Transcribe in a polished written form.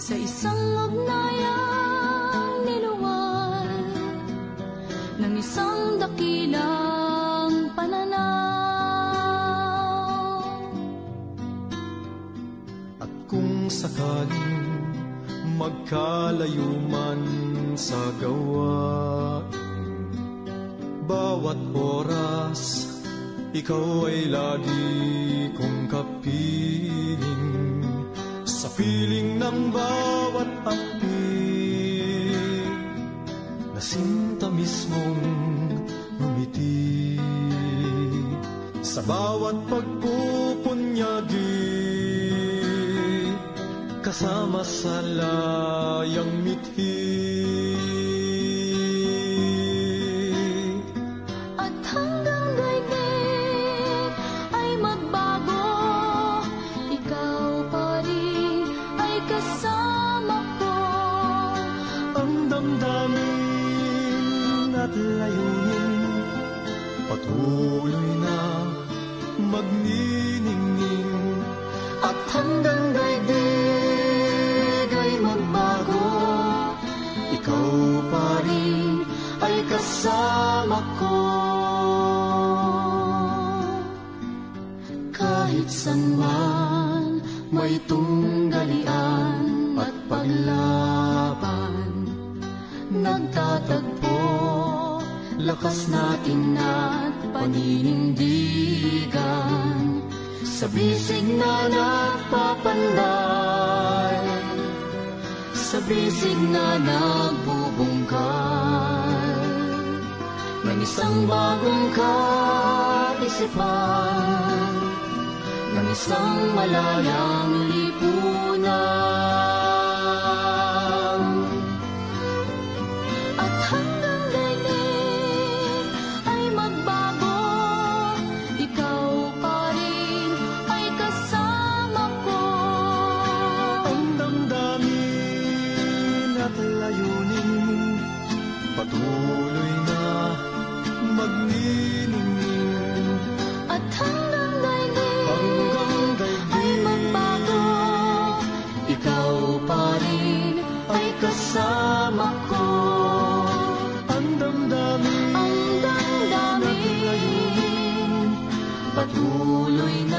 sa isang ugnayang niluwal ng isang dakilang pananaw. At kung sakaling magkalayo man sa gawain, bawat oras ikaw ay lagi kong kapiling, sa piling ng bawat amping na sinta mismong ngumiti, sa bawat pagpupunyagi kasama sa layang mithi. Layunin, patuloy na magniningning, at hanggang daigdig ay magbago, ikaw pa rin ay kasama ko. Kahit saan man may tunggalian at paglaban, nagtatagpo lakas natin at paninindigan, sa bisig na nagpapanday, sa bisig na nagbubungkal ng isang bagong kaisipan, ng isang malayang lipunan. Patuloy na magniningning, at hanggang daigdig ay magbago, ikaw pa rin ay kasama ko. Ang damdamin at layunin, patuloy na